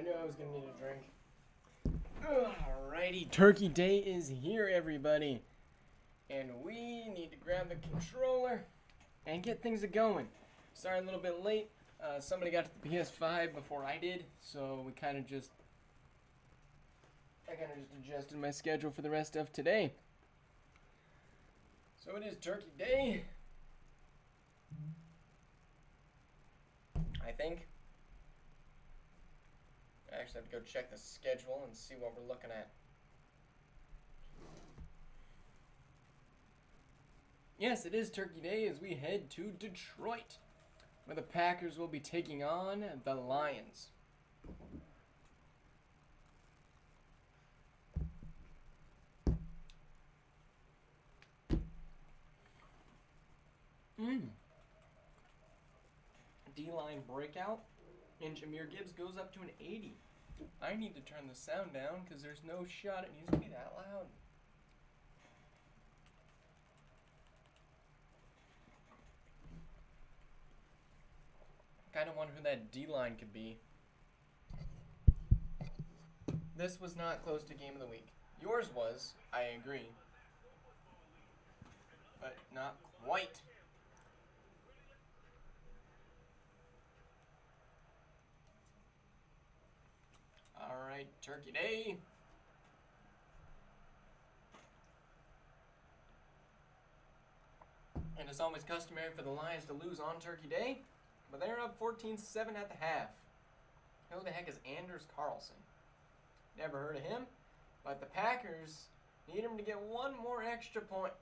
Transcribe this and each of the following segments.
knew I was gonna need a drink. Alrighty, Turkey Day is here, everybody. And we need to grab the controller and get things going. Sorry, a little bit late. Somebody got to the PS5 before I did, so I kind of just adjusted my schedule for the rest of today. So it is Turkey Day. I think. I actually have to go check the schedule and see what we're looking at. Yes, it is Turkey Day as we head to Detroit, where the Packers will be taking on the Lions. D-line breakout, and Jahmyr Gibbs goes up to an 80. I need to turn the sound down because there's no shot it needs to be that loud. Kind of wonder who that D-line could be. This was not close to Game of the Week. Yours was, I agree. But not quite. Alright, Turkey Day. And it's always customary for the Lions to lose on Turkey Day, but they're up 14-7 at the half. Who the heck is Anders Carlson? Never heard of him, but the Packers need him to get one more extra point.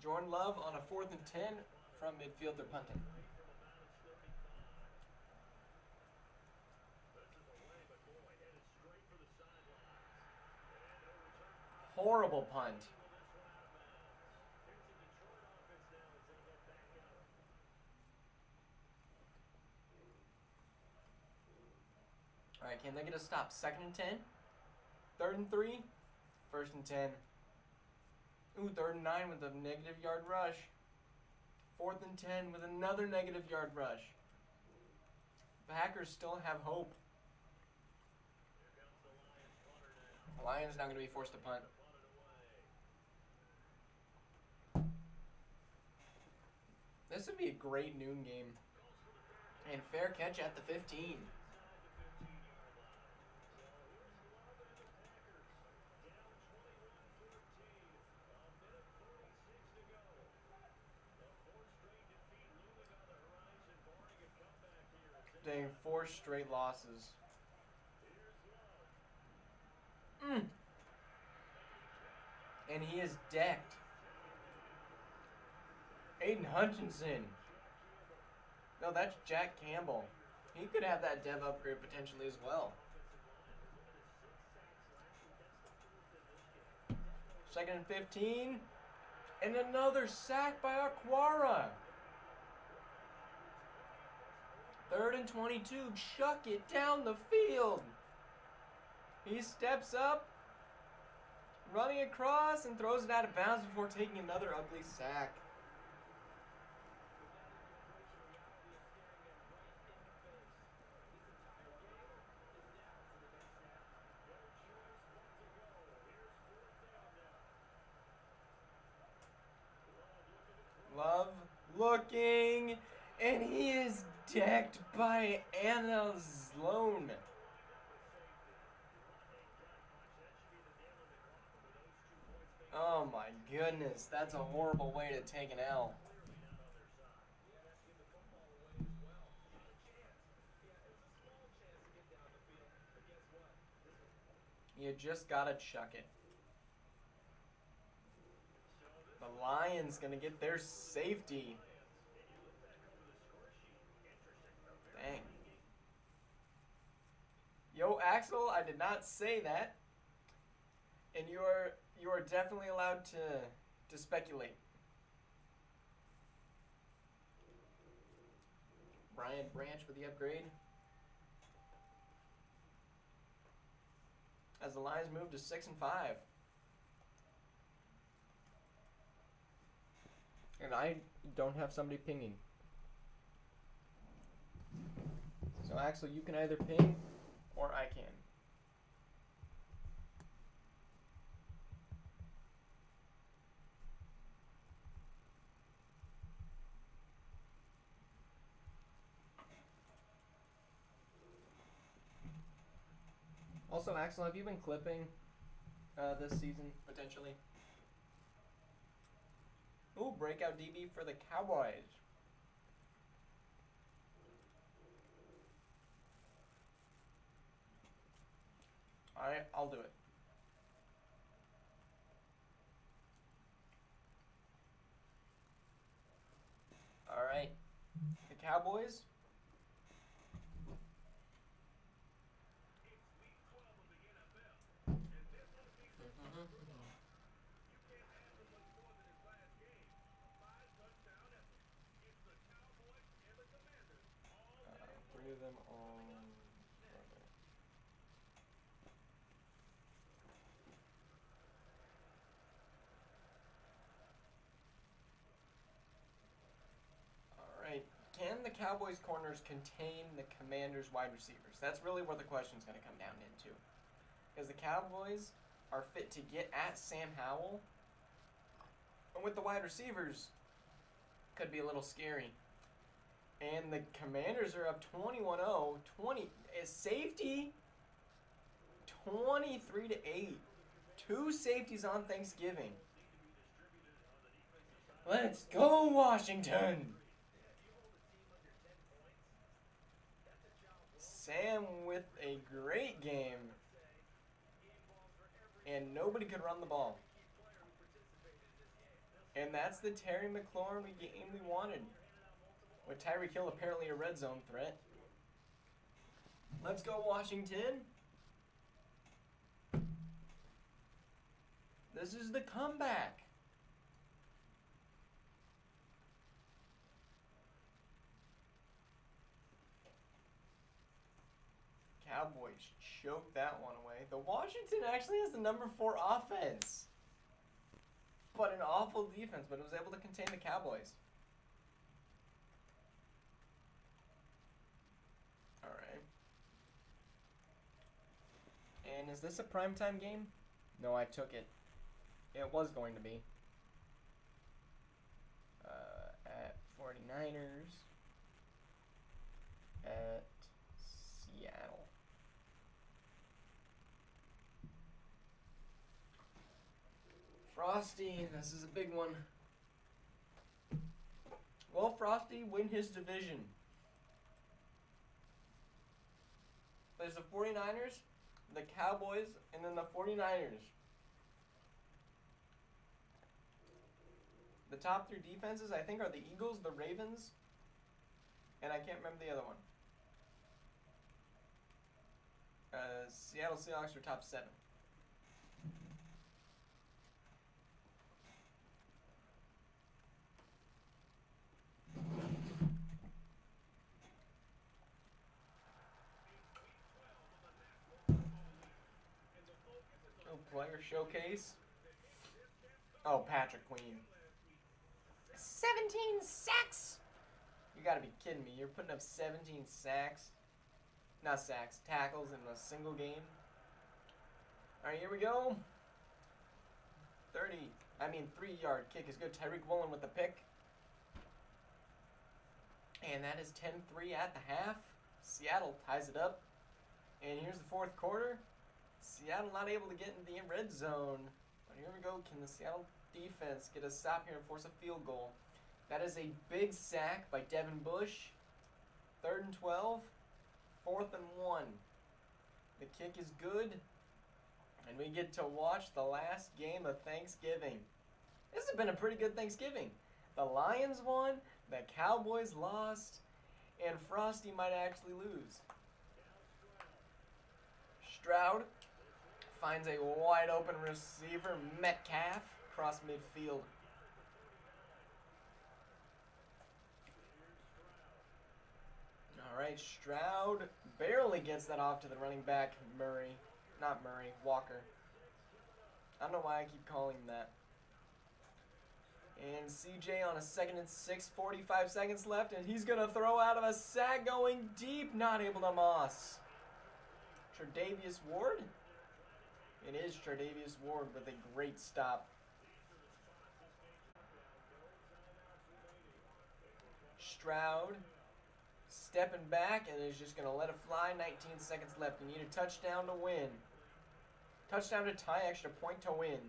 Jordan Love on a 4th and 10 from midfield, they're punting. Horrible punt. Alright, can they get a stop? 2nd and 10? 3rd and 3? 1st and 10. Ooh, 3rd and 9 with a negative yard rush. 4th and 10 with another negative yard rush. The Packers still have hope. The Lions now going to be forced to punt. This would be a great noon game. And fair catch at the 15. Dang, 4 straight losses. And he is decked. Aiden Hutchinson. No, that's Jack Campbell. He could have that dev upgrade potentially as well. 2nd and 15. And another sack by Aquara. 3rd and 22. Chuck it down the field. He steps up, running across, and throws it out of bounds before taking another ugly sack. Love looking, and he is decked by Anna Sloan. Oh my goodness, that's a horrible way to take an L. You just gotta chuck it. The Lions gonna get their safety. Dang. Yo, Axel, I did not say that. And you are definitely allowed to speculate. Brian Branch with the upgrade. As the Lions move to 6 and 5. And I don't have somebody pinging. So Axel, you can either ping or I can. Also, Axel, have you been clipping this season, potentially? Ooh, breakout DB for the Cowboys. Alright, I'll do it. Alright. The Cowboys. Three of them on. Alright. Can the Cowboys corners contain the Commanders wide receivers? That's really where the question's going to come down into. Because the Cowboys are fit to get at Sam Howell. And with the wide receivers, could be a little scary. And the Commanders are up 21-0. 20 is safety. 23-8. 2 safeties on Thanksgiving. Let's go, Washington. Sam with a great game. And nobody could run the ball. And that's the Terry McLaurin game we wanted. With Tyreek Hill apparently a red zone threat. Let's go, Washington. This is the comeback. Cowboys choked that one away. The Washington actually has the number 4 offense. But an awful defense, but it was able to contain the Cowboys. Alright. And is this a primetime game? No, I took it. It was going to be. At 49ers. At Seattle. Frosty, this is a big one. Will Frosty win his division? There's the 49ers, the Cowboys, and then the 49ers. The top 3 defenses, I think, are the Eagles, the Ravens, and I can't remember the other one. Seattle Seahawks are top 7. Oh, player showcase. Oh, Patrick Queen. 17 sacks! You gotta be kidding me. You're putting up 17 sacks. Not sacks, tackles in a single game. Alright, here we go. 3-yard kick is good. Tyreek Woolen with the pick. And that is 10-3 at the half. Seattle ties it up. And here's the 4th quarter. Seattle not able to get into the red zone. But here we go. Can the Seattle defense get a stop here and force a field goal? That is a big sack by Devin Bush. 3rd and 12. 4th and 1. The kick is good. And we get to watch the last game of Thanksgiving. This has been a pretty good Thanksgiving. The Lions won, the Cowboys lost, and Frosty might actually lose. Stroud finds a wide open receiver, Metcalf, across midfield. Alright, Stroud barely gets that off to the running back, Walker. I don't know why I keep calling him that. And CJ on a 2nd and 6, 45 seconds left, and he's going to throw out of a sack going deep, not able to Moss. Tre'Davious Ward? It is Tre'Davious Ward with a great stop. Stroud stepping back and is just going to let it fly. 19 seconds left. You need a touchdown to win. Touchdown to tie, extra point to win.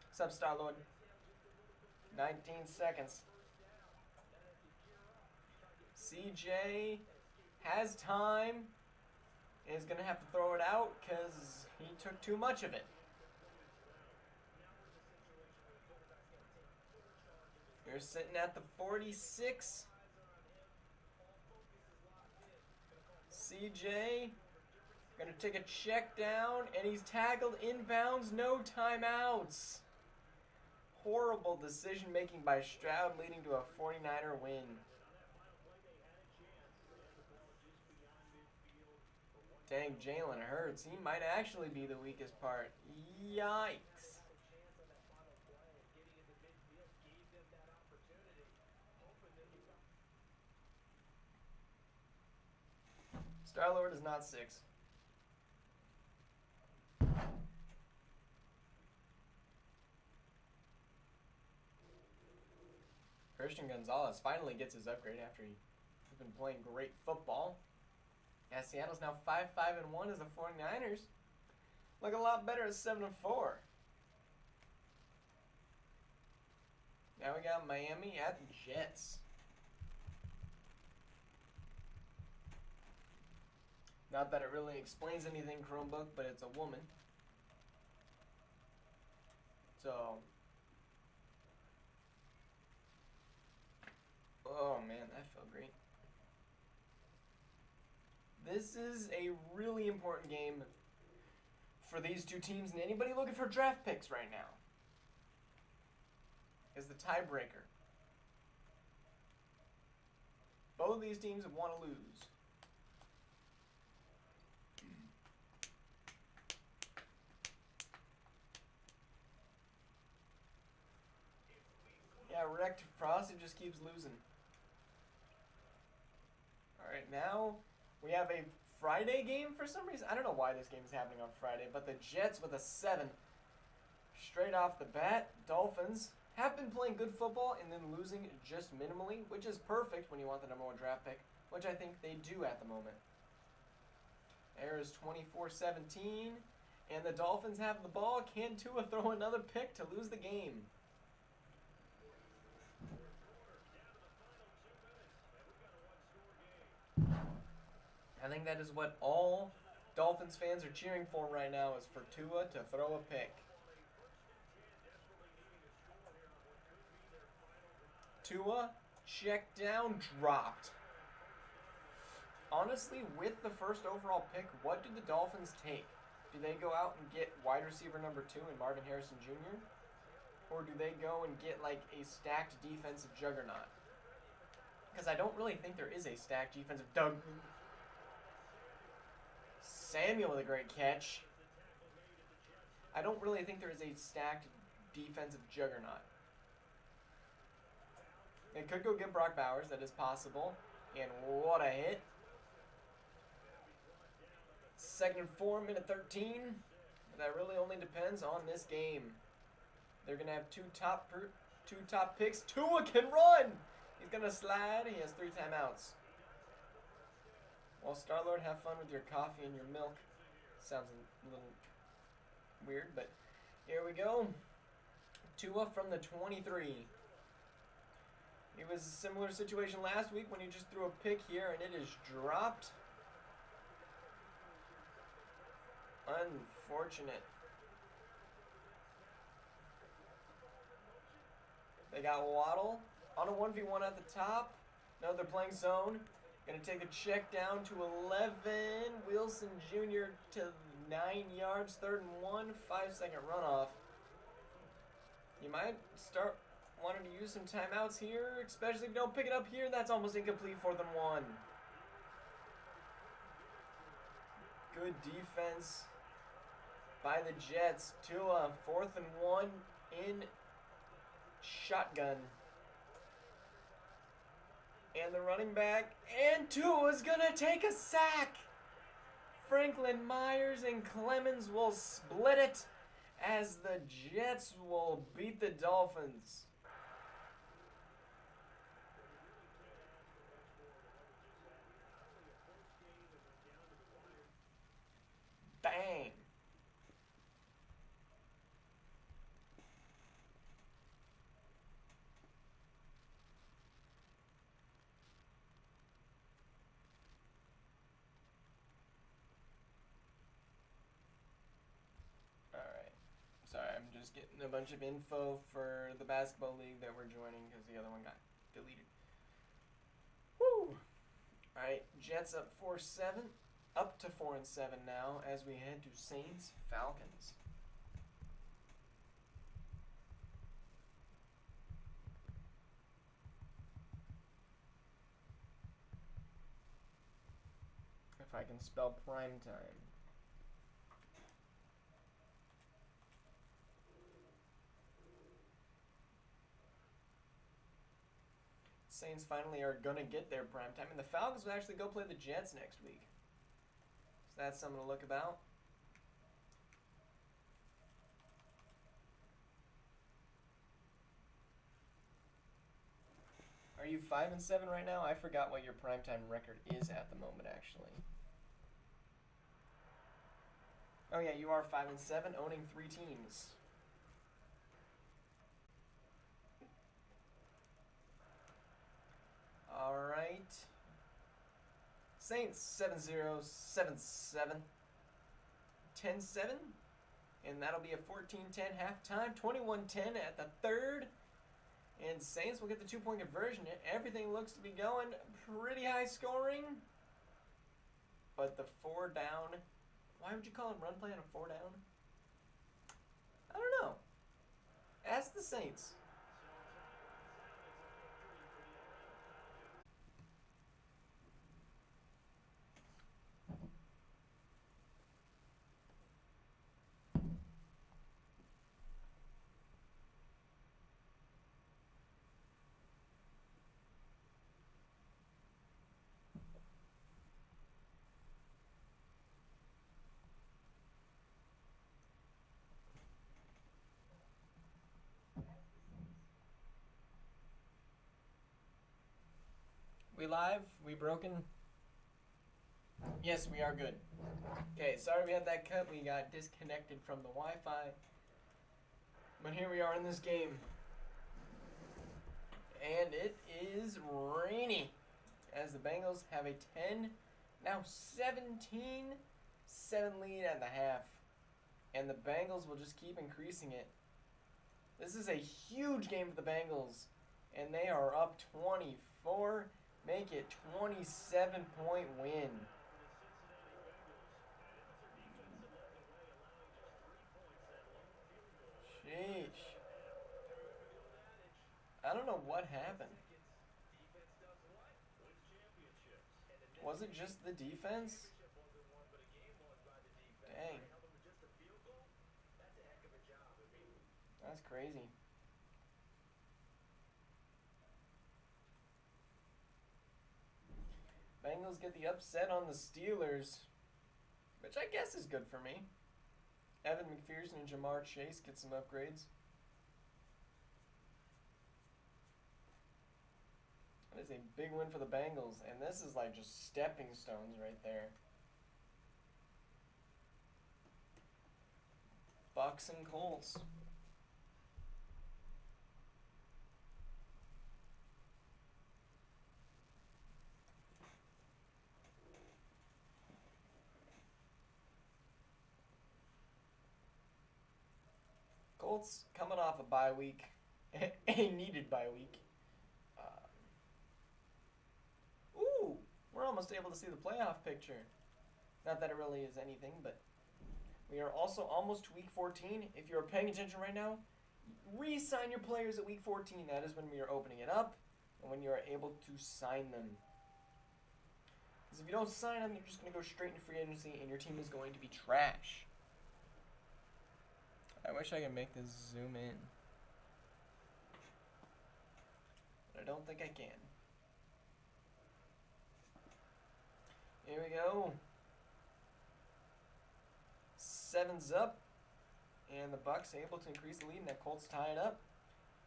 What's up, Star-Lord? 19 seconds. CJ has time. Is going to have to throw it out because he took too much of it. You're sitting at the 46. CJ going to take a check down, and he's tackled inbounds, no timeouts. Horrible decision making by Stroud, leading to a 49er win. Dang, Jalen Hurts, he might actually be the weakest part. Yikes. Star-Lord is not 6. Christian Gonzalez finally gets his upgrade after he's been playing great football. Yeah, Seattle's now 5-5-1 as the 49ers. Look a lot better at 7-4. Now we got Miami at the Jets. Not that it really explains anything, Chromebook, but it's a woman. So, oh man, that felt great. This is a really important game for these two teams and anybody looking for draft picks right now. Is the tiebreaker. Both of these teams want to lose. Yeah, Wrecked Frosty just keeps losing. Alright, now we have a Friday game for some reason. I don't know why this game is happening on Friday, but the Jets with a 7. Straight off the bat, Dolphins have been playing good football and then losing just minimally, which is perfect when you want the #1 draft pick, which I think they do at the moment. There is 24-17, and the Dolphins have the ball. Can Tua throw another pick to lose the game? I think that is what all Dolphins fans are cheering for right now, is for Tua to throw a pick. Tua, check down, dropped. Honestly, with the first overall pick, what do the Dolphins take? Do they go out and get wide receiver number 2 in Marvin Harrison Jr.? Or do they go and get like a stacked defensive juggernaut? Because I don't really think there is a stacked defensive Samuel with a great catch. I don't really think there is a stacked defensive juggernaut. They could go get Brock Bowers, that is possible. And what a hit. 2nd and 4, minute 13. That really only depends on this game. They're going to have two top picks. Tua can run! He's going to slide. He has 3 timeouts. Well, Star-Lord, have fun with your coffee and your milk. Sounds a little weird, but here we go. Tua from the 23. It was a similar situation last week when he just threw a pick here and it is dropped. Unfortunate. They got Waddle on a 1v1 at the top. No, they're playing zone. Going to take a check down to 11. Wilson Jr. to 9 yards, 3rd and 1, 5-second runoff. You might start wanting to use some timeouts here, especially if you don't pick it up here. That's almost incomplete, 4th and 1. Good defense by the Jets. Tua, 4th and 1 in Shotgun. And the running back. And Tua's gonna take a sack. Franklin Myers and Clemens will split it as the Jets will beat the Dolphins. Bang. Sorry, I'm just getting a bunch of info for the basketball league that we're joining because the other one got deleted. Woo! Alright, Jets up 4-7. Up to 4-7 now as we head to Saints Falcons. If I can spell prime time. Saints finally are going to get their prime time. And the Falcons will actually go play the Jets next week. So that's something to look about. Are you 5-7 right now? I forgot what your primetime record is at the moment, actually. Oh yeah, you are 5-7, owning 3 teams. Alright. Saints 7-0, 7-7, 10-7. And that'll be a 14-10 halftime, 21-10 at the third. And Saints will get the 2-point conversion. Everything looks to be going pretty high scoring. But the 4 down, why would you call him run play on a 4 down? I don't know. Ask the Saints. We live? We broken? Yes, we are good. Okay, sorry we had that cut. We got disconnected from the Wi-Fi. But here we are in this game. And it is rainy. As the Bengals have a 10, now 17-7 lead at the half. And the Bengals will just keep increasing it. This is a huge game for the Bengals. And they are up 24. Make it 27-point win. Sheesh. I don't know what happened. Was it just the defense? Dang. That's crazy. Bengals get the upset on the Steelers, which I guess is good for me. Evan McPherson and Jamar Chase get some upgrades. That is a big win for the Bengals, and this is like just stepping stones right there. Bucks and Colts. Colts coming off a bye week, a needed bye week. Ooh, we're almost able to see the playoff picture. Not that it really is anything, but we are also almost to week 14. If you're paying attention right now, re-sign your players at week 14. That is when we are opening it up and when you are able to sign them. Because if you don't sign them, you're just going to go straight into free agency and your team is going to be trash. I wish I could make this zoom in. I don't think I can. Here we go. 7's up. And the Bucks able to increase the lead, and that Colts tie it up.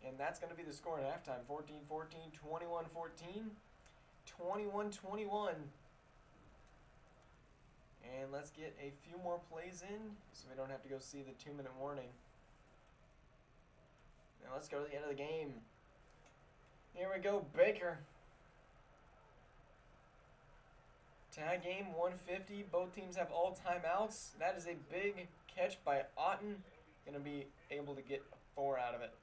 And that's going to be the score at halftime. 14-14, 21-14, 21-21. And let's get a few more plays in so we don't have to go see the 2-minute warning. Now let's go to the end of the game. Here we go, Baker. Tie game 150. Both teams have all timeouts. That is a big catch by Otten. Going to be able to get 4 out of it.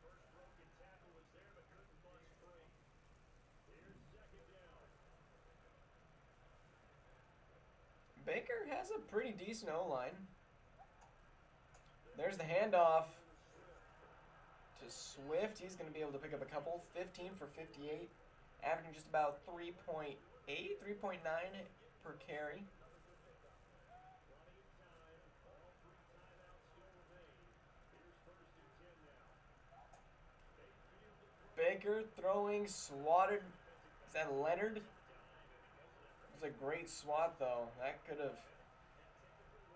Baker has a pretty decent O-line. There's the handoff to Swift. He's going to be able to pick up a couple. 15 for 58. Averaging just about 3.8, 3.9 per carry. Baker throwing, swatted. Is that Leonard? It was a great swat, though. That could have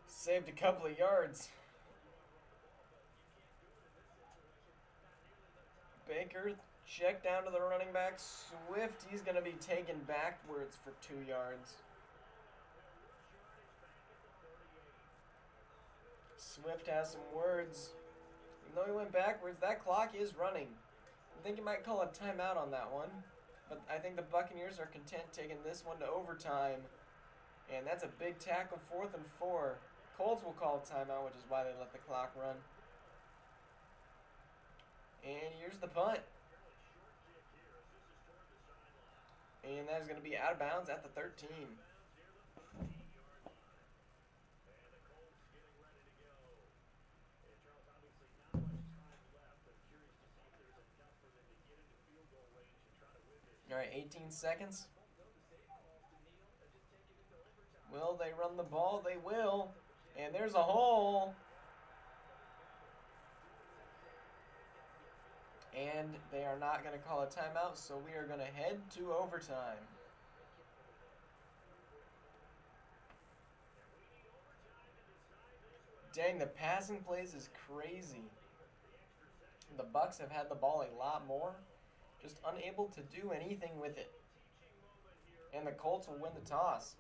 saved a couple of yards. Baker, check down to the running back. Swift, he's going to be taken backwards for 2 yards. Swift has some words. Even though he went backwards, that clock is running. I think you might call a timeout on that one. But I think the Buccaneers are content taking this one to overtime. And that's a big tackle, 4th and 4. Colts will call a timeout, which is why they let the clock run. And here's the punt. And that is going to be out of bounds at the 13. All right, 18 seconds. Will they run the ball? They will. And there's a hole. And they are not going to call a timeout, so we are going to head to overtime. Dang, the passing plays is crazy. The Bucks have had the ball a lot more, just unable to do anything with it. And the Colts will win the toss.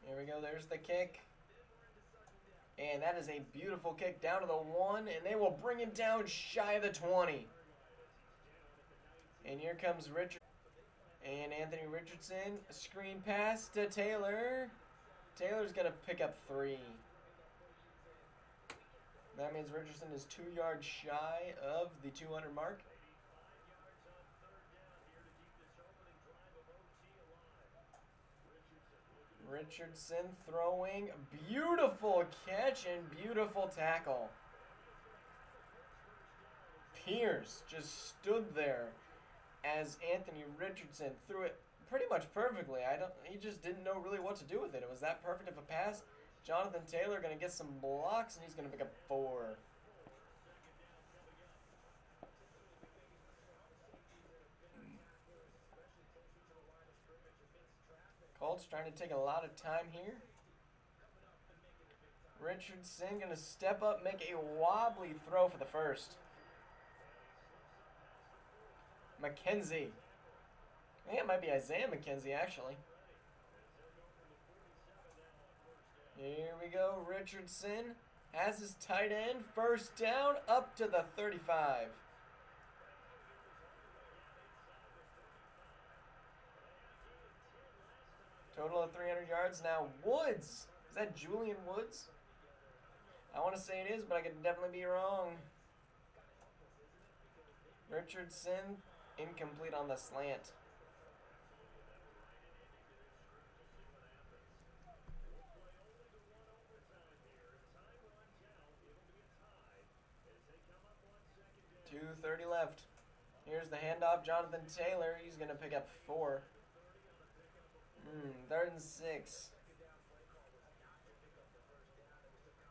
Here we go, there's the kick. And that is a beautiful kick down to the 1, and they will bring it down shy of the 20. And here comes Richard. And Anthony Richardson, a screen pass to Taylor. Taylor's going to pick up 3. That means Richardson is 2 yards shy of the 200 mark. Richardson throwing, beautiful catch and beautiful tackle. Pierce just stood there as Anthony Richardson threw it pretty much perfectly. He just didn't know really what to do with it. It was that perfect of a pass. Jonathan Taylor going to get some blocks, and he's going to pick up 4. Colts trying to take a lot of time here. Richardson going to step up, make a wobbly throw for the first. McKenzie. I think it might be Isaiah McKenzie, actually. Here we go. Richardson has his tight end. First down up to the 35. Total of 300 yards. Now Woods. Is that Julian Woods? I want to say it is, but I could definitely be wrong. Richardson incomplete on the slant. .2:30 left. Here's the handoff, Jonathan Taylor. He's going to pick up 4. 3rd and 6.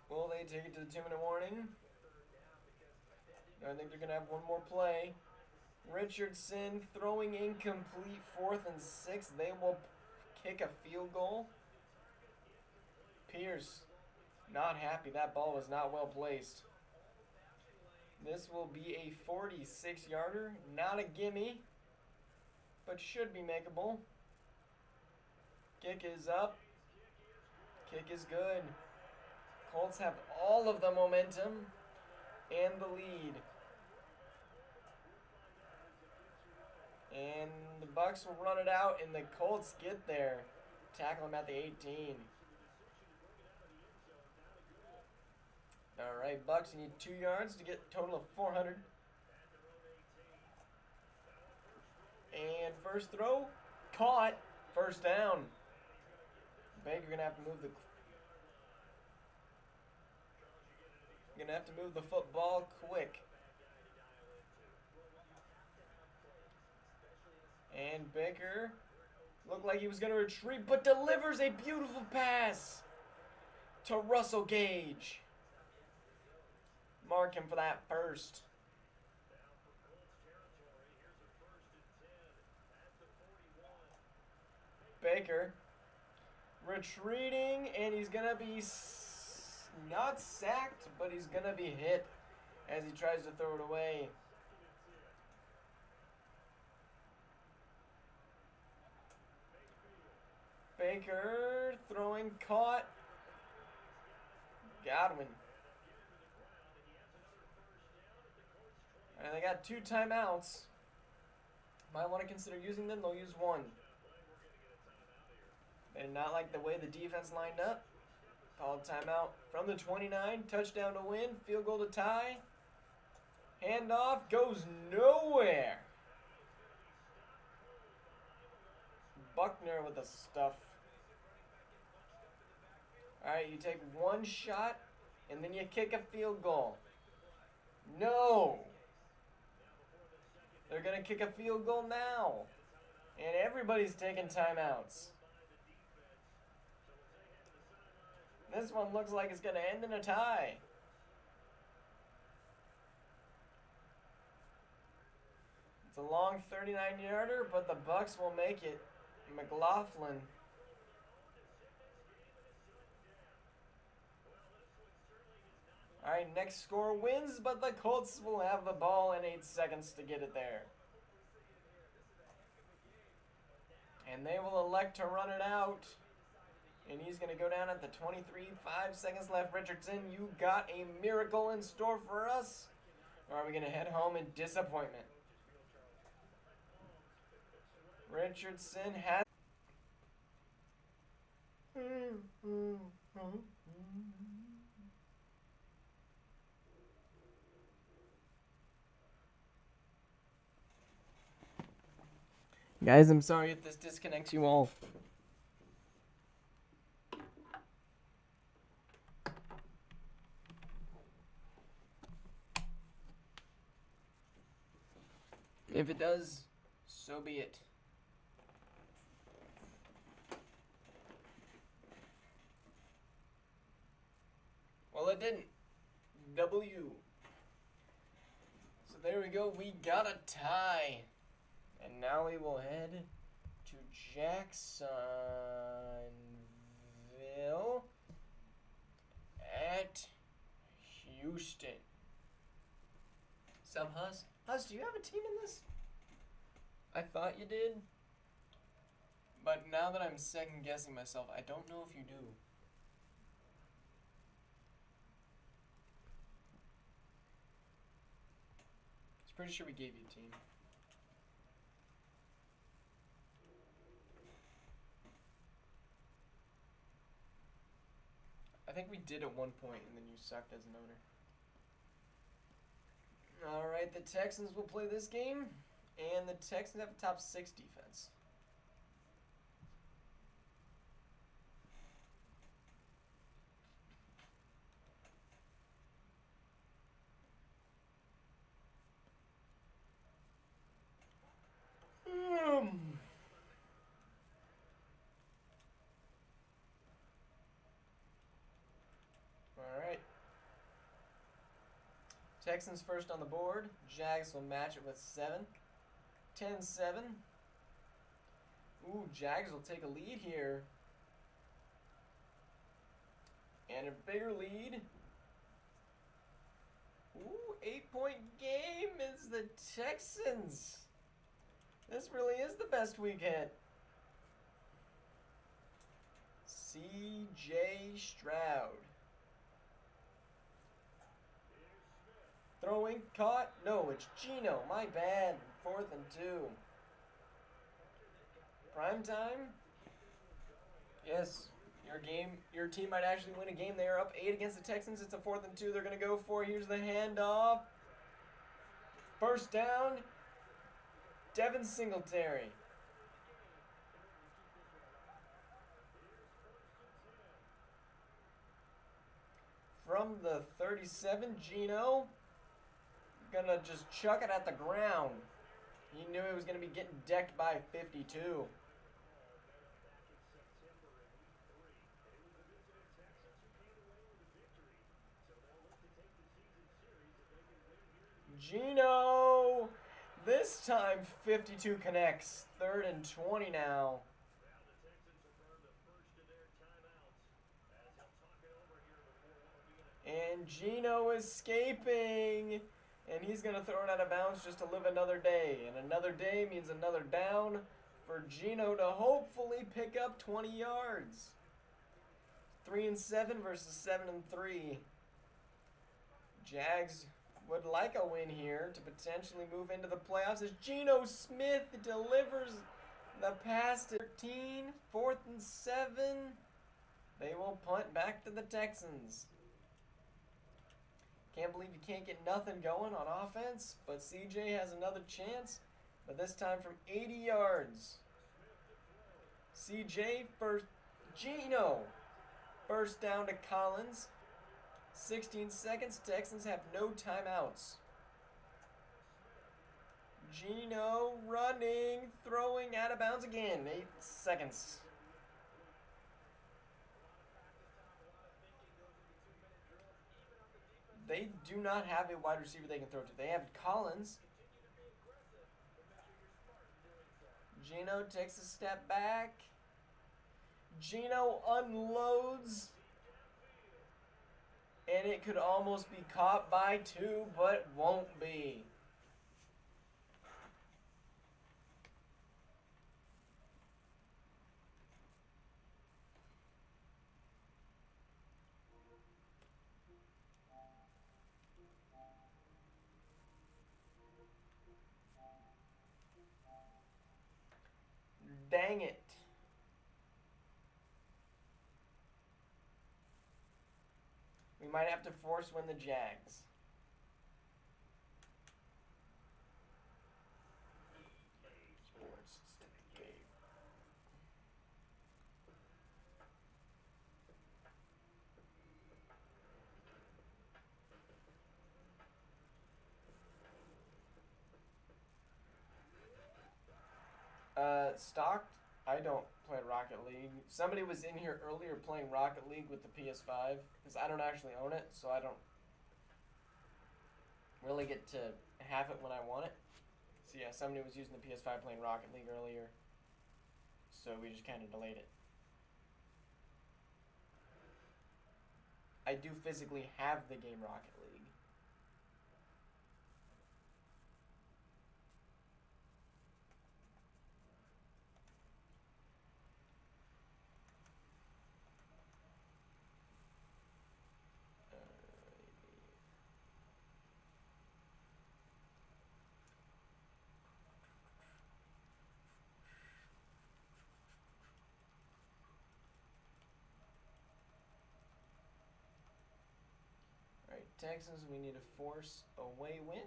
Will they take it to the 2-minute warning? I think they're going to have one more play. Richardson throwing incomplete, 4th and 6. They will kick a field goal. Pierce not happy. That ball was not well placed. This will be a 46-yarder. Not a gimme, but should be makeable. Kick is up. Kick is good. Colts have all of the momentum and the lead. And the Bucs will run it out, and the Colts get there. Tackle him at the 18. All right, Bucs, you need 2 yards to get a total of 400. And first throw, caught. First down. Baker gonna have to move the football quick. And Baker looked like he was gonna retreat, but delivers a beautiful pass to Russell Gage. Mark him for that first. Baker retreating, and he's going to be not sacked, but he's going to be hit as he tries to throw it away. Baker throwing, caught. Godwin. And they got 2 timeouts. Might want to consider using them. They'll use 1. They did not like the way the defense lined up. Called timeout from the 29. Touchdown to win. Field goal to tie. Handoff goes nowhere. Buckner with the stuff. Alright, you take 1 shot, and then you kick a field goal. No! They're going to kick a field goal now. And everybody's taking timeouts. This one looks like it's going to end in a tie. It's a long 39-yarder, but the Bucs will make it. McLaughlin. All right, next score wins, but the Colts will have the ball in 8 seconds to get it there. And they will elect to run it out. And he's going to go down at the 23, 5 seconds left. Richardson, you got a miracle in store for us? Or are we going to head home in disappointment? Richardson has... Guys, I'm sorry if this disconnects you all. If it does, so be it. Well, it didn't. W. So there we go. We got a tie. And now we will head to Jacksonville at Houston. Sup, Hus? Hus, do you have a team in this? I thought you did. But now that I'm second guessing myself, I don't know if you do. I'm pretty sure we gave you a team. I think we did at one point, and then you sucked as an owner. Alright, the Texans will play this game, and the Texans have a top 6 defense. Texans first on the board. Jags will match it with 7. 10-7. Ooh, Jags will take a lead here. And a bigger lead. Ooh, 8-point game is the Texans. This really is the best week hit. C.J. Stroud. Throwing, caught. No, it's Geno. My bad. 4th and 2. Prime time? Yes. Your team might actually win a game. They are up 8 against the Texans. It's a 4th and 2 they're going to go for. Here's the handoff. First down. Devin Singletary. From the 37, Geno. Gonna just chuck it at the ground. He knew he was going to be getting decked by 52. Geno! This time 52 connects. 3rd and 20 now. And Geno escaping. And he's going to throw it out of bounds just to live another day. And another day means another down for Geno to hopefully pick up 20 yards. 3 and 7 versus 7 and 3. Jags would like a win here to potentially move into the playoffs as Geno Smith delivers the pass to 13. 4th and 7. They will punt back to the Texans. Can't believe you can't get nothing going on offense, but CJ has another chance, but this time from 80 yards. CJ first, Geno. First down to Collins. 16 seconds, Texans have no timeouts. Geno running, throwing out of bounds again. 8 seconds. They do not have a wide receiver they can throw to. They have Collins. Geno takes a step back. Geno unloads. And it could almost be caught by 2, but won't be. Dang it. We might have to force win the Jags. Sports. Stocked. I don't play Rocket League. Somebody was in here earlier playing Rocket League with the PS5, because I don't actually own it, so I don't really get to have it when I want it. So yeah, somebody was using the PS5 playing Rocket League earlier, so we just kind of delayed it. I do physically have the game Rocket League. Texans, we need to force away win.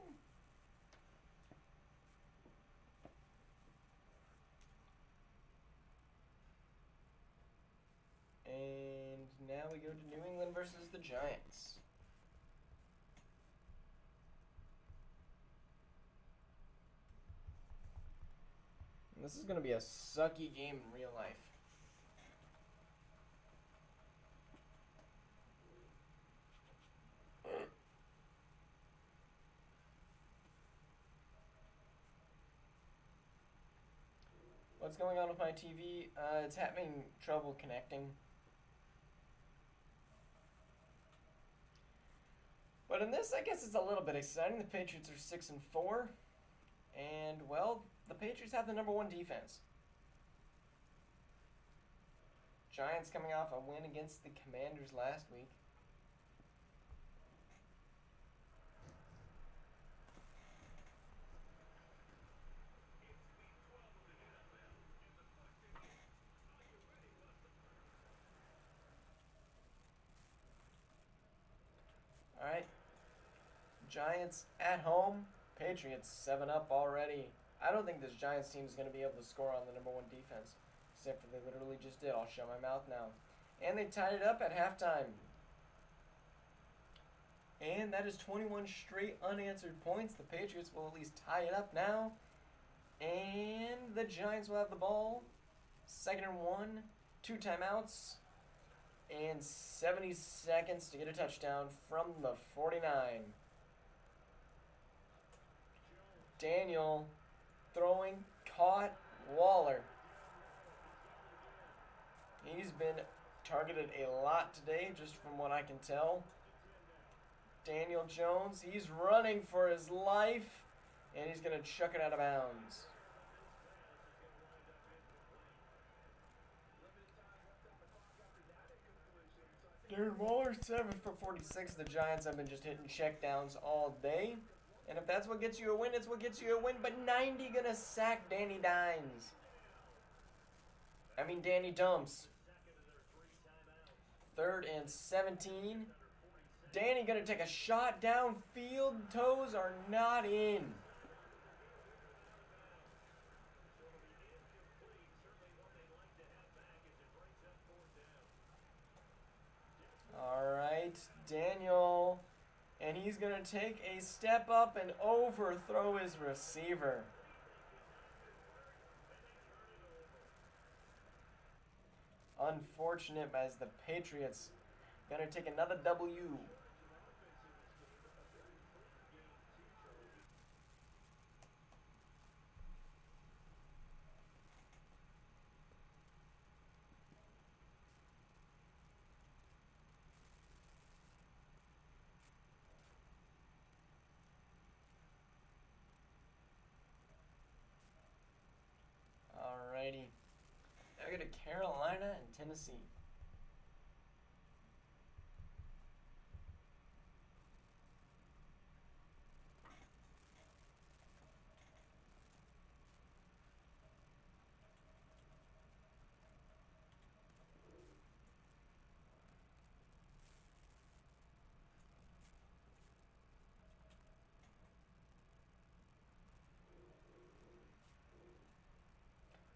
And now we go to New England versus the Giants. And this is going to be a sucky game in real life. going on with my TV? It's having trouble connecting. But in this, I guess it's a little bit exciting. The Patriots are 6-4. And, well, the Patriots have the #1 defense. Giants coming off a win against the Commanders last week. Alright. Giants at home. Patriots 7-up already. I don't think this Giants team is going to be able to score on the #1 defense. Except for they literally just did. I'll shut my mouth now. And they tied it up at halftime. And that is 21 straight unanswered points. The Patriots will at least tie it up now. And the Giants will have the ball. 2nd and 1. 2 timeouts. And 70 seconds to get a touchdown from the 49. Daniel throwing, caught, Waller. He's been targeted a lot today, just from what I can tell. Daniel Jones, he's running for his life, and he's going to chuck it out of bounds. Darren Waller, 7 for 46. The Giants have been just hitting checkdowns all day. And if that's what gets you a win, it's what gets you a win. But 90 going to sack Danny Danny Dumps. 3rd and 17. Danny going to take a shot downfield. Toes are not in. Alright, Daniel. And he's going to take a step up and overthrow his receiver. Unfortunate, as the Patriots going to take another W. Alrighty. Now we go to Carolina and Tennessee.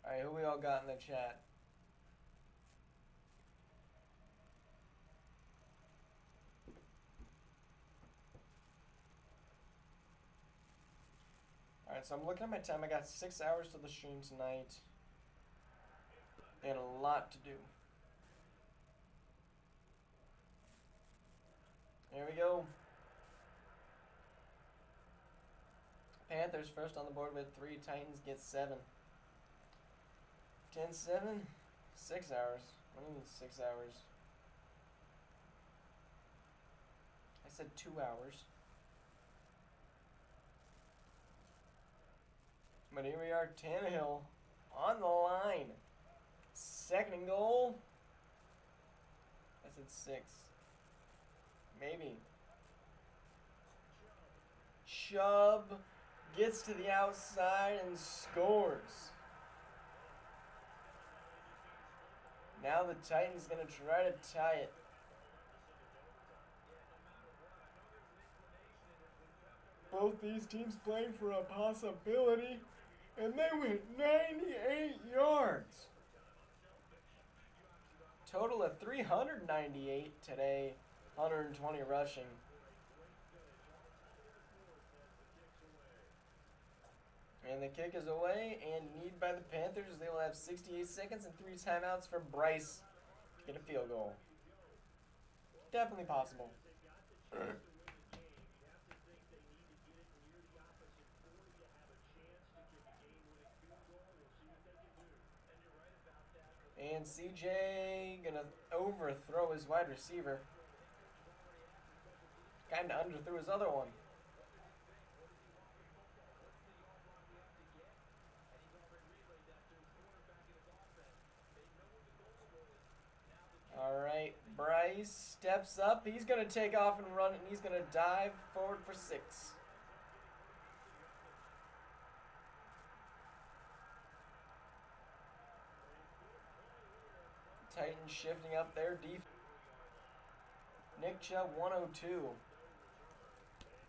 Alright, who we all got in the chat? Alright, so I'm looking at my time. I got 6 hours to the stream tonight. And a lot to do. Here we go. Panthers first on the board with 3. Titans get 7. 10-7. 6 hours. What do you mean 6 hours? I said 2 hours. But here we are, Tannehill on the line. 2nd and goal. I said 6. Maybe. Chubb gets to the outside and scores. Now the Titans going to try to tie it. Both these teams playing for a possibility, and they went 98 yards. Total of 398 today, 120 rushing. And the kick is away and need by the Panthers. They will have 68 seconds and 3 timeouts for Bryce to get a field goal. Definitely possible. And CJ gonna overthrow his wide receiver. Kinda underthrew his other one. Alright, Bryce steps up. He's going to take off and run, and he's going to dive forward for 6. Titans shifting up their defense. Nick Chubb, 102.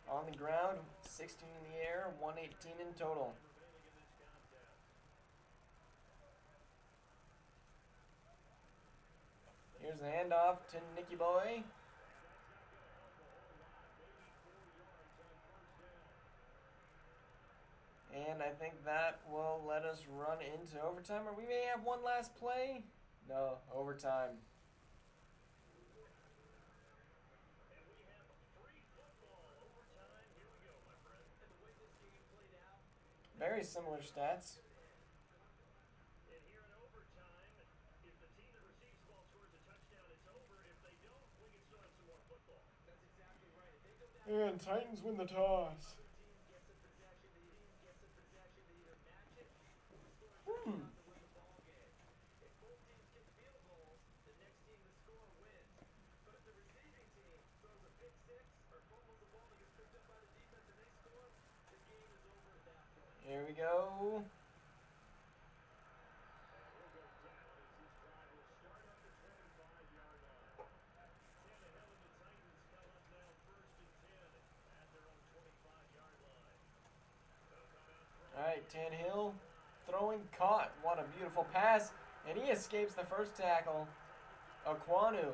On the ground, 16 in the air, 118 in total. Here's the handoff to Nicky Boy. And I think that will let us run into overtime. Or we may have one last play. No, overtime. Very similar stats. And Titans win the toss. Here we go. Alright, Tannehill throwing, caught. What a beautiful pass. And he escapes the first tackle. Aquanu.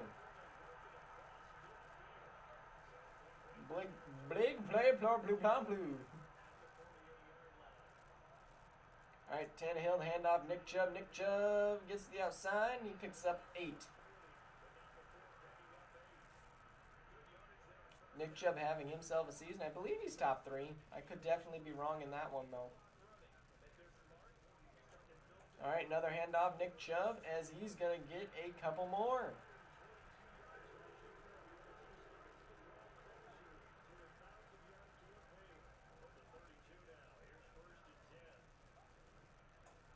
Big play, blue, blue. Alright, Tannehill, the handoff, Nick Chubb. Nick Chubb gets to the outside, and he picks up 8. Nick Chubb having himself a season. I believe he's top 3. I could definitely be wrong in that one, though. Alright, another handoff, Nick Chubb, as he's going to get a couple more.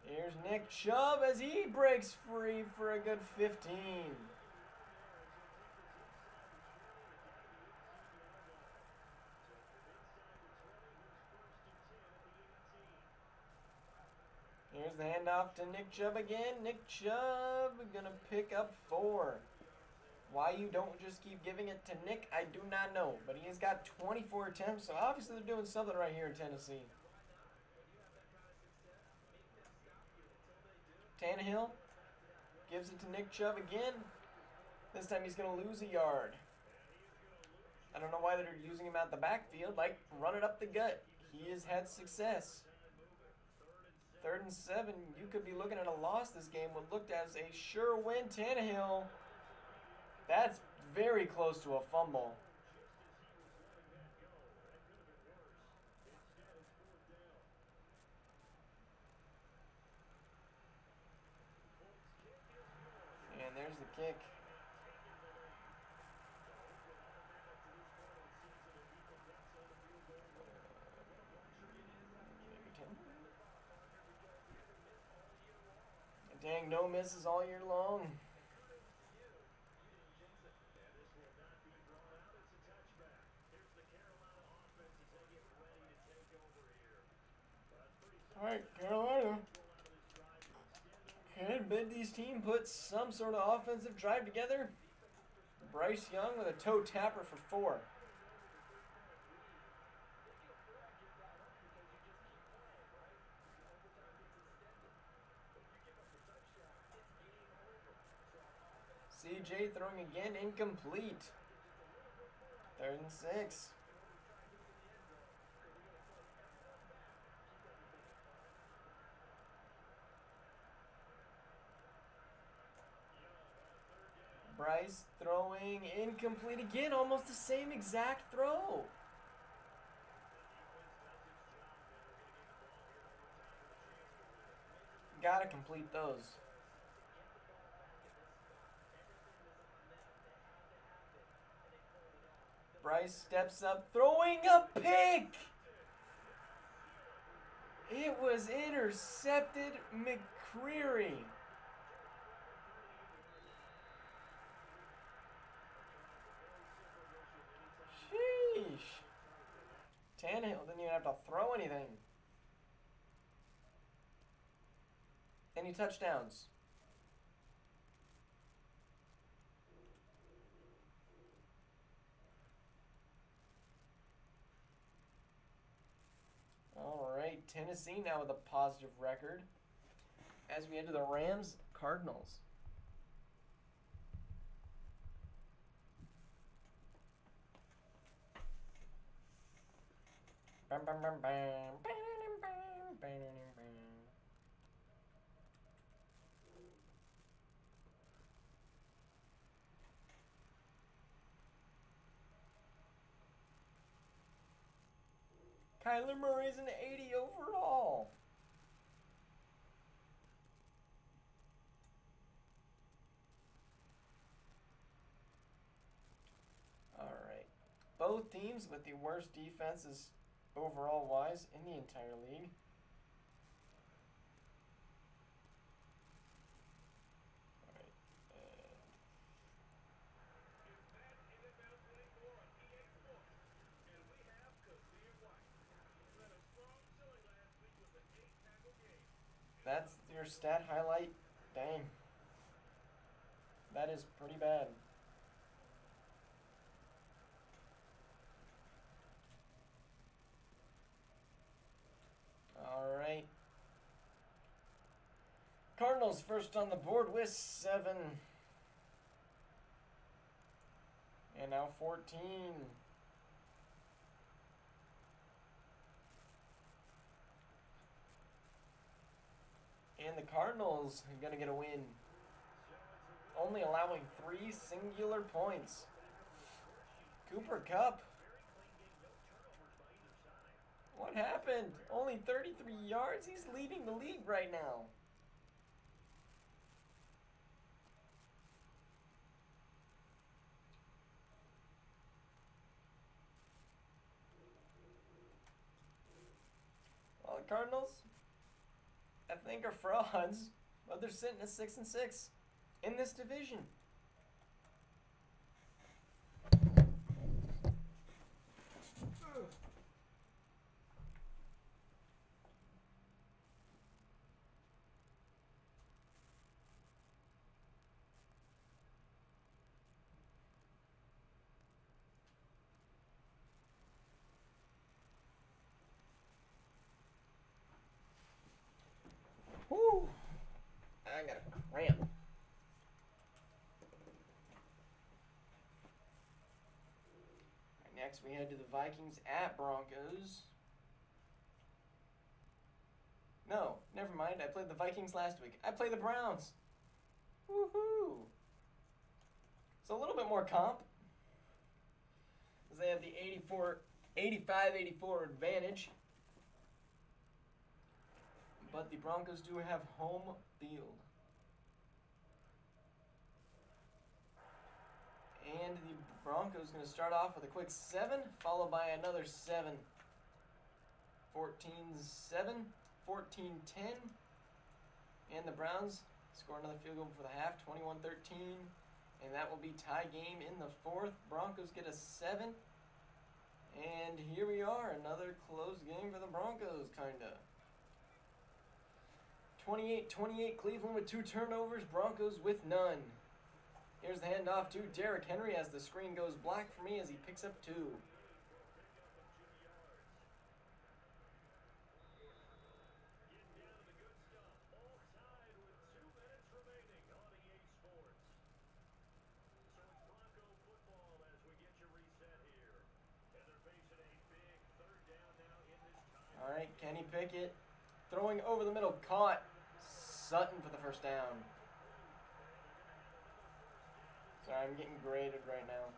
Here's Nick Chubb as he breaks free for a good 15. Here's the handoff to Nick Chubb again. Nick Chubb gonna pick up 4. Why you don't just keep giving it to Nick, I do not know. But he has got 24 attempts, so obviously they're doing something right here in Tennessee. Tannehill gives it to Nick Chubb again. This time he's going to lose a yard. I don't know why they're using him out the backfield. Like, run it up the gut. He has had success. 3rd and 7. You could be looking at a loss this game. What looked as a sure win. Tannehill. That's very close to a fumble. And there's the kick. Dang, no misses all year long. Alright, Carolina. Can Bendy's team put some sort of offensive drive together? Bryce Young with a toe tapper for 4. CJ throwing again, incomplete. 3rd and 6. Bryce throwing incomplete again, almost the same exact throw. Gotta complete those. Bryce steps up, throwing a pick. It was intercepted. McCreary. Sheesh. Tannehill didn't even have to throw anything. Any touchdowns? All right, Tennessee now with a positive record as we enter the Rams Cardinals. Kyler Murray's an 80 overall. All right. Both teams with the worst defenses overall wise in the entire league. All right. That's your stat highlight? Dang. That is pretty bad. All right. Cardinals first on the board with 7. And now 14. And the Cardinals are going to get a win. Only allowing 3 singular points. Cooper Kupp. What happened? Only 33 yards? He's leading the league right now. Well, the Cardinals, I think, are frauds, but they're sitting at 6-6 in this division. Whew. I got a cramp. Right, next we head to the Vikings at Broncos. No, never mind. I played the Vikings last week. I play the Browns. Woohoo! So a little bit more comp. Because they have the 85-84 advantage. But the Broncos do have home field. And the Broncos going to start off with a quick 7, followed by another 7. 14-7, 14-10. And the Browns score another field goal for the half, 21-13. And that will be tie game in the 4th. Broncos get a 7. And here we are, another close game for the Broncos, kind of. 28-28 Cleveland with 2 turnovers, Broncos with none. Here's the handoff to Derrick Henry as the screen goes black for me as he picks up 2. All right, Kenny Pickett throwing over the middle, caught. Sutton for the first down. Sorry, I'm getting graded right now.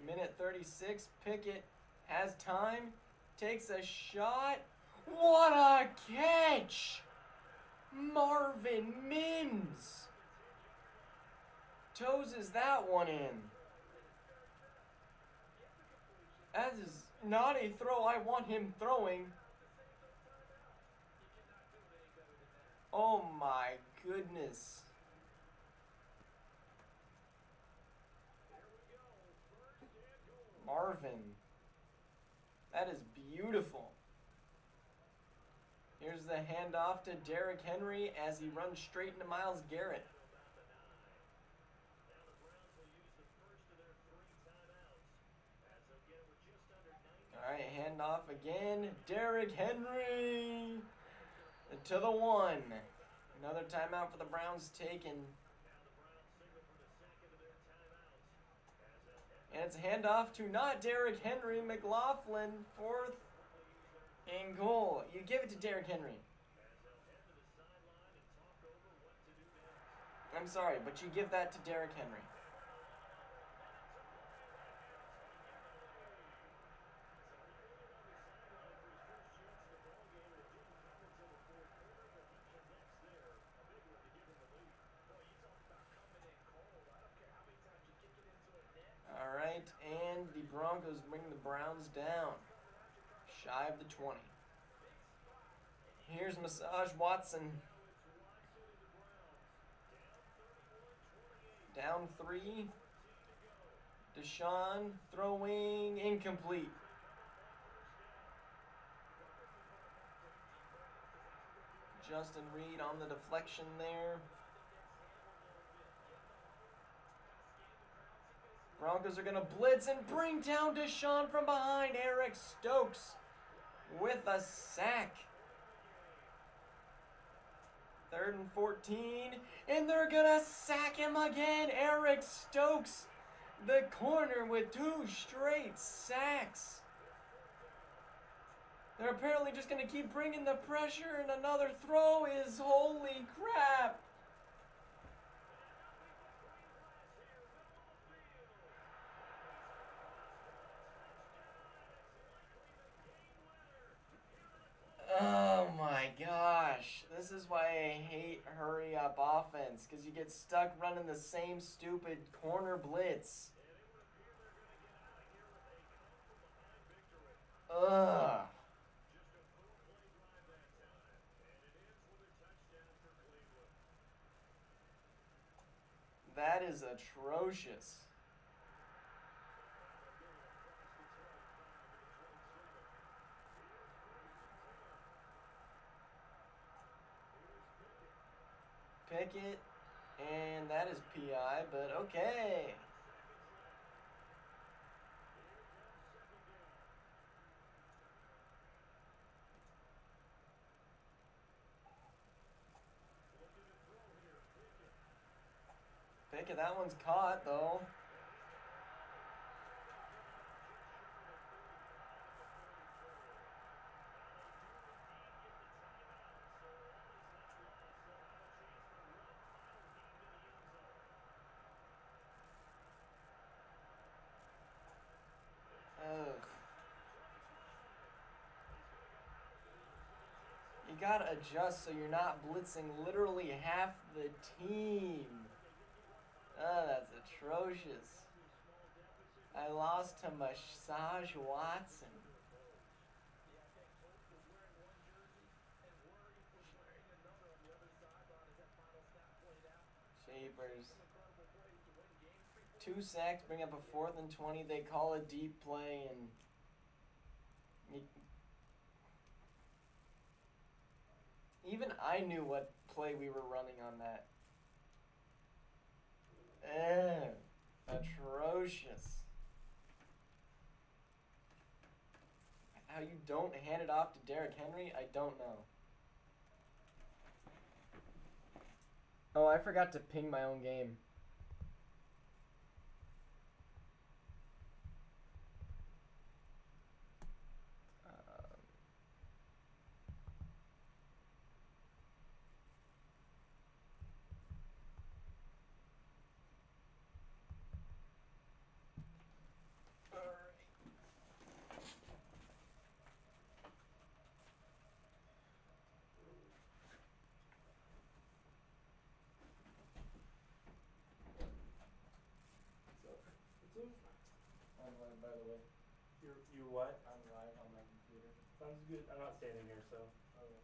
Minute 36, Pickett has time, takes a shot. What a catch! Marvin Mims toes that one in. That is not a throw I want him throwing. Oh my goodness. Marvin. That is beautiful. Here's the handoff to Derrick Henry as he runs straight into Myles Garrett. Alright, handoff again. Derrick Henry to the one. Another timeout for the Browns taken. And it's a handoff to not Derrick Henry, McLaughlin, 4th and goal. You give it to Derrick Henry. I'm sorry, but you give that to Derrick Henry. Alright, and the Broncos bring the Browns down. Shy of the 20. Here's Massage Watson. Down 3. Deshaun throwing incomplete. Justin Reed on the deflection there. Broncos are going to blitz and bring down Deshaun from behind. Eric Stokes with a sack. 3rd and 14. And they're going to sack him again. Eric Stokes, the corner, with 2 straight sacks. They're apparently just going to keep bringing the pressure, and another throw is, holy crap. Oh my gosh. This is why I hate hurry up offense, because you get stuck running the same stupid corner blitz. Ugh. That is atrocious. Pickett, and that is PI, but okay. Pickett, that one's caught though. You gotta adjust so you're not blitzing literally half the team. Oh, that's atrocious. I lost to Massage Watson. Shapers. 2 sacks, bring up a 4th and 20. They call a deep play, and even I knew what play we were running on that. Atrocious. How you don't hand it off to Derrick Henry, I don't know. Oh, I forgot to ping my own game. You what? I'm live on my computer. Sounds good. I'm not standing here, so. Okay.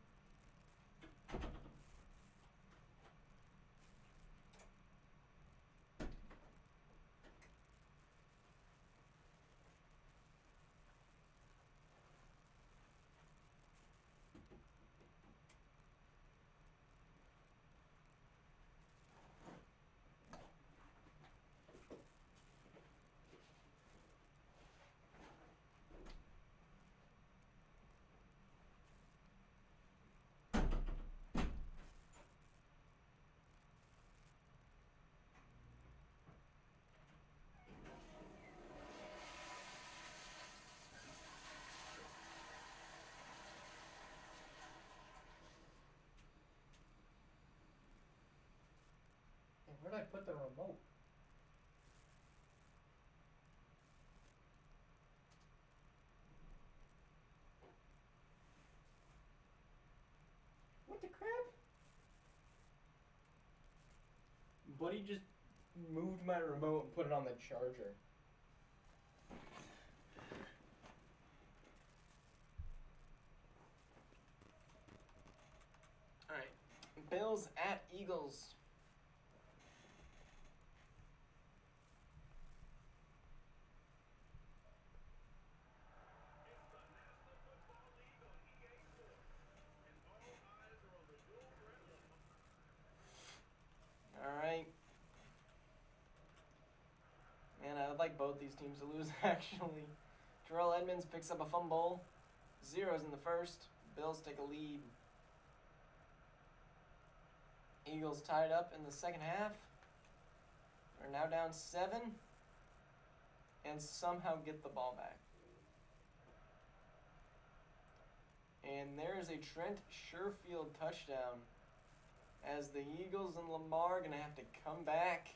Hey, where did I put the remote? What the crap? Buddy just moved my remote and put it on the charger. Alright. Bills at Eagles. Alright. Man, I would like both these teams to lose, actually. Terrell Edmonds picks up a fumble. Zeros in the first. Bills take a lead. Eagles tied up in the second half. Are now down 7. And somehow get the ball back. And there's a Trent Sherfield touchdown. As the Eagles and Lamar are going to have to come back.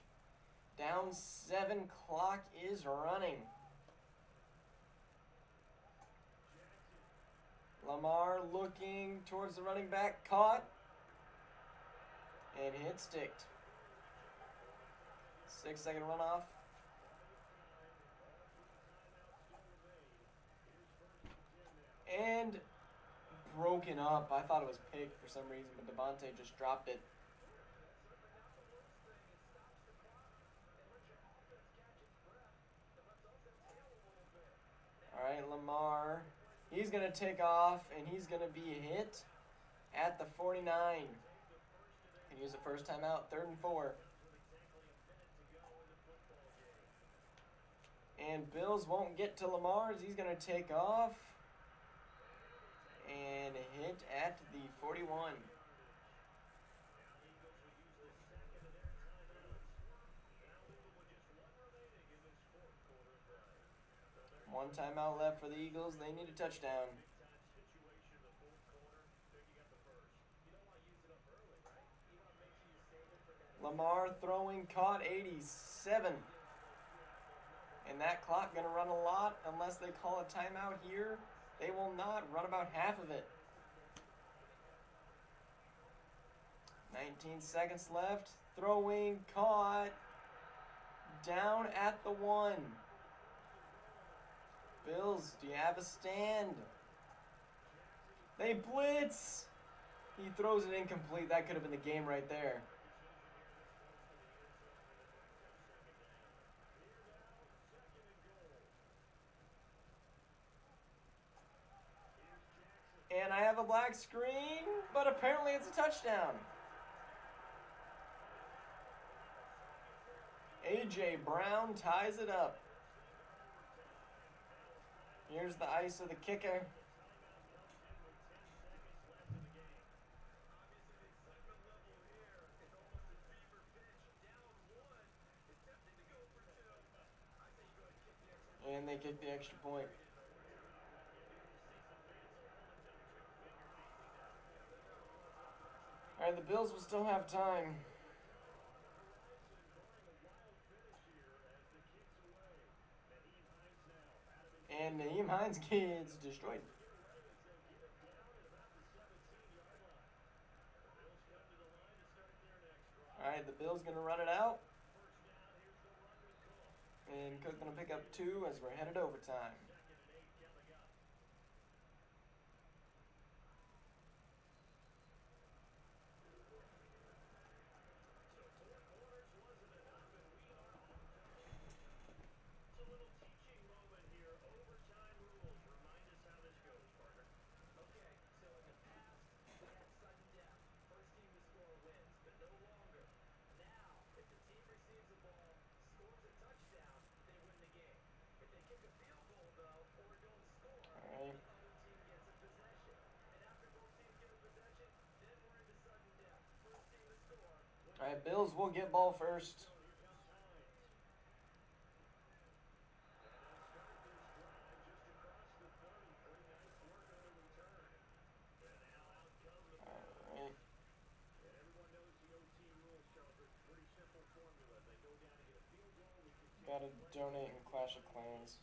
Down 7, clock is running. Lamar looking towards the running back, caught. And hit sticked. 6-second runoff. And broken up. I thought it was picked for some reason, but Devontae just dropped it. All right, Lamar. He's going to take off, and he's going to be hit at the 49. And use the first time out, 3rd and 4. And Bills won't get to Lamar as he's going to take off and hit at the 41. One timeout left for the Eagles. They need a touchdown. Lamar throwing, caught, 87. And that clock going to run a lot unless they call a timeout here. They will not. Run about half of it. 19 seconds left. Throwing, caught. Down at the 1. Bills, do you have a stand? They blitz. He throws it incomplete. That could have been the game right there. And I have a black screen, but apparently it's a touchdown. A.J. Brown ties it up. Here's the ice of the kicker. And they kick the extra point. All right, the Bills will still have time. And Naeem Hines gets destroyed. All right, the Bills going to run it out. And Cook going to pick up 2 as we're headed overtime. Alright, Bills will get ball first. Alright. Gotta donate in Clash of Clans.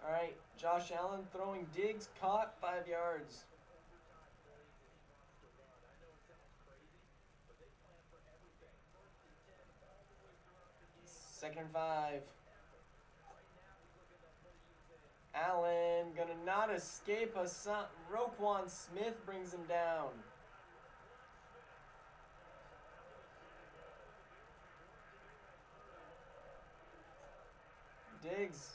Alright, Josh Allen throwing digs, caught, 5 yards. Second and 5. Allen gonna not escape a Roquan Smith brings him down. Diggs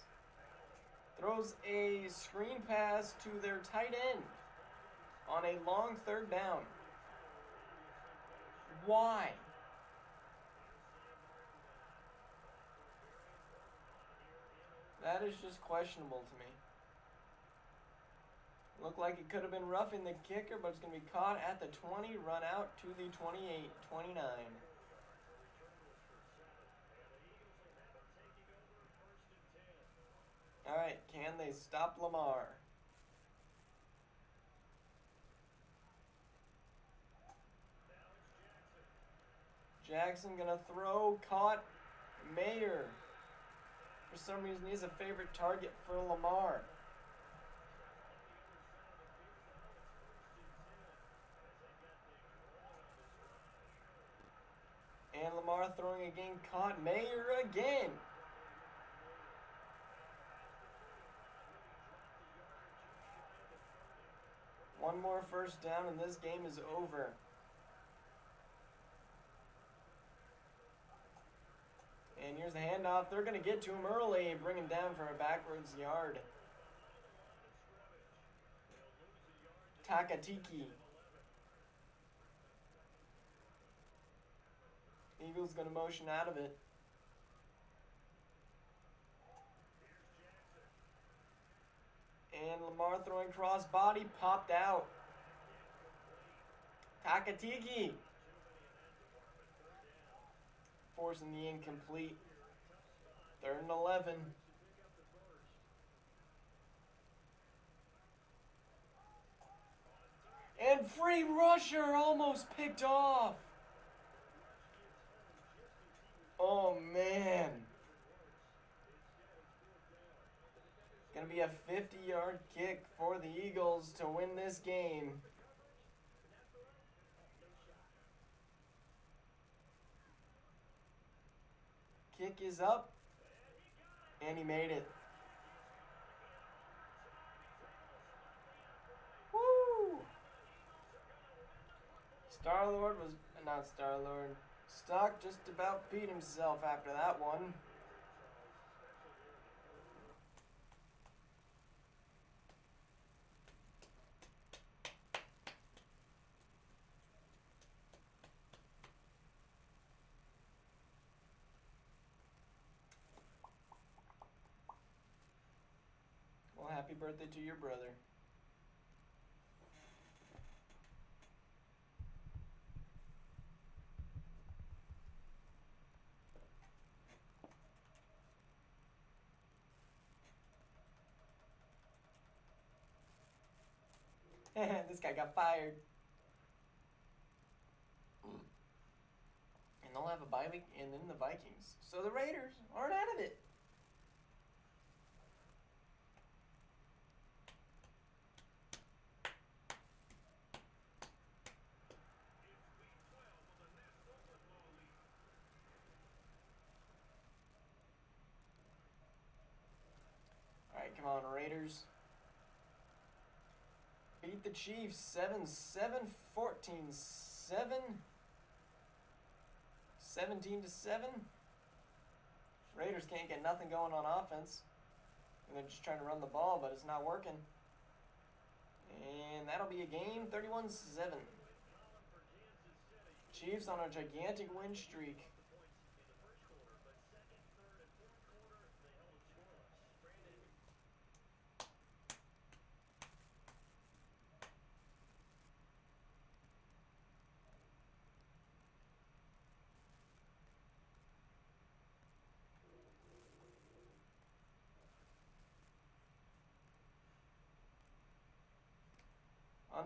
throws a screen pass to their tight end on a long third down. Why? That is just questionable to me. Looked like it could have been roughing the kicker, but it's going to be caught at the 20, run out to the 28, 29. All right, can they stop Lamar? Jackson gonna throw, caught. Mayer, for some reason, he's a favorite target for Lamar. And Lamar throwing again, caught. Mayer again. One more first down and this game is over. And here's the handoff. They're going to get to him early, bring him down for a backwards yard. Takatiki. Eagles going to motion out of it. And Lamar throwing cross body, popped out. Takatiki. Forcing the incomplete. 3rd and 11. And free rusher almost picked off. Oh, man. Going to be a 50-yard kick for the Eagles to win this game. Kick is up. And he made it. Woo! Star-Lord was... Not Star-Lord. Stock just about beat himself after that one. Well, happy birthday to your brother. This guy got fired. And they'll have a bye week and then the Vikings. So the Raiders aren't out of it. Alright, come on, Raiders. Beat the Chiefs 7-7, 14-7, 17-7. Raiders can't get nothing going on offense. And they're just trying to run the ball, but it's not working. And that'll be a game, 31-7. Chiefs on a gigantic win streak.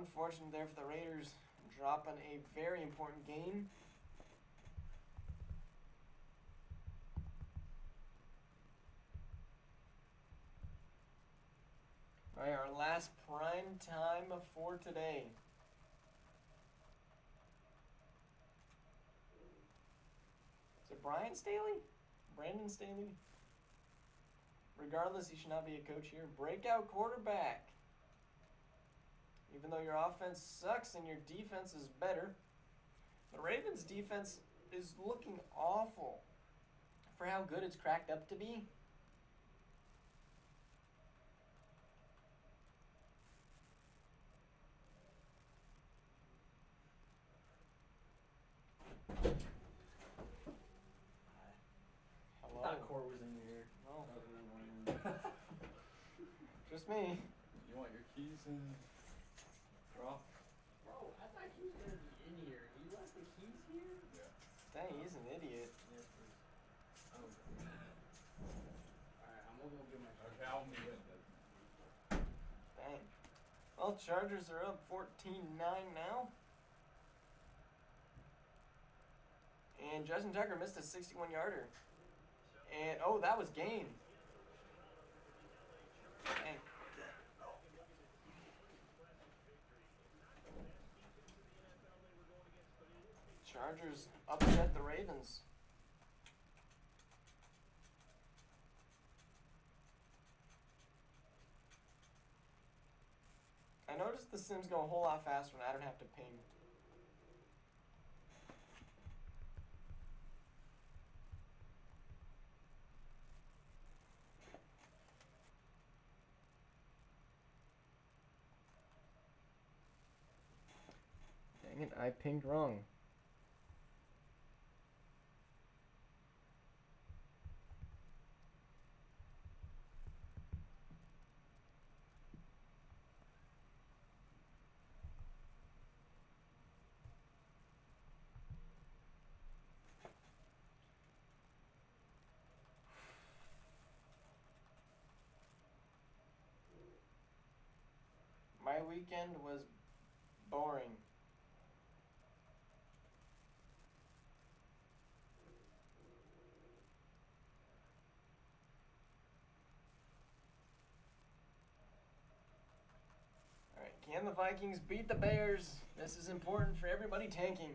Unfortunate there for the Raiders, dropping a very important game. All right, our last prime time for today. Is it Brian Staley? Brandon Staley? Regardless, he should not be a coach here. Breakout quarterback. Even though your offense sucks and your defense is better, the Ravens' defense is looking awful for how good it's cracked up to be. Hello. Thought Core was in here. No. Just me. You want your keys and drop? Bro, I thought he was gonna be in here. He left the keys here? Yeah. Dang, he's an idiot. Yes, please. Oh. Alright, I'm gonna go get my Okay, I'll meet it. Dang. Well, Chargers are up 14-9 now. And Justin Tucker missed a 61-yarder. And, oh, that was game. Dang. Chargers upset the Ravens. I noticed the Sims go a whole lot faster when I don't have to ping. Dang it, I pinged wrong. My weekend was boring. Alright, can the Vikings beat the Bears? This is important for everybody tanking.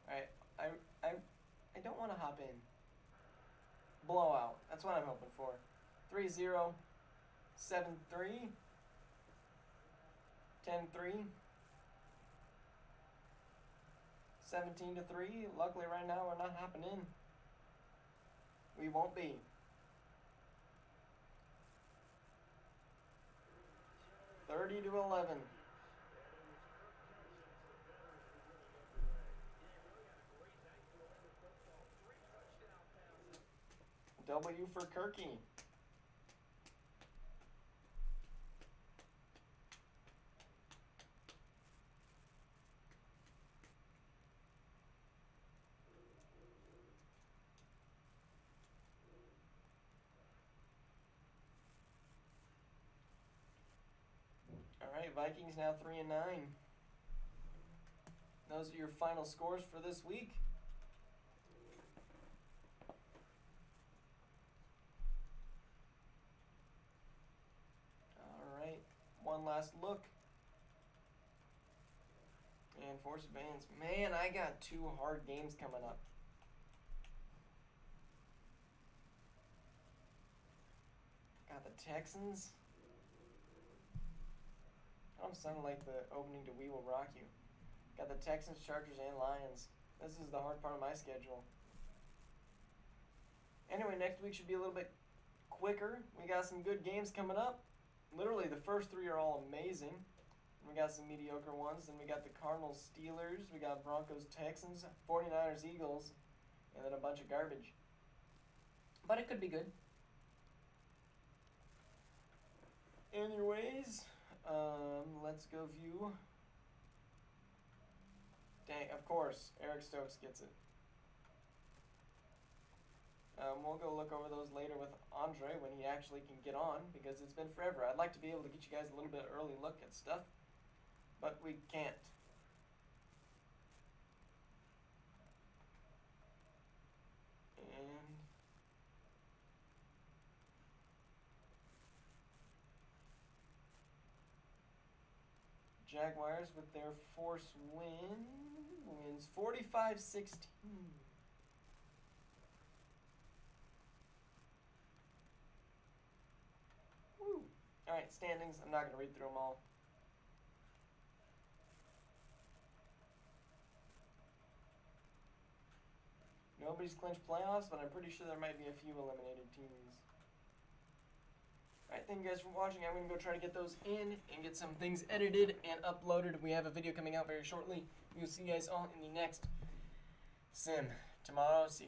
Alright, I don't want to hop in. Blowout. That's what I'm hoping for. 3-0, 7-3, 10-3, 17-3. Luckily right now we're not hopping in. We won't be. $30-11. W for Kirky. Alright, Vikings now 3-9. Those are your final scores for this week. Alright, one last look. And force advance. Man, I got 2 hard games coming up. Got the Texans. I'm sounding like the opening to We Will Rock You. Got the Texans, Chargers, and Lions. This is the hard part of my schedule. Anyway, next week should be a little bit quicker. We got some good games coming up. Literally, the first 3 are all amazing. We got some mediocre ones. Then we got the Cardinals, Steelers. We got Broncos, Texans, 49ers, Eagles, and then a bunch of garbage. But it could be good. Anyways, let's go view Dang, of course, Eric Stokes gets it. We'll go look over those later with Andre when he actually can get on, because it's been forever. I'd like to be able to get you guys a little bit early look at stuff, but we can't. And Jaguars with their force wins 45-16. Woo. Alright, standings. I'm not going to read through them all. Nobody's clinched playoffs, but I'm pretty sure there might be a few eliminated teams. Alright, thank you guys for watching. I'm going to go try to get those in and get some things edited and uploaded. We have a video coming out very shortly. We will see you guys all in the next sim tomorrow. See you guys.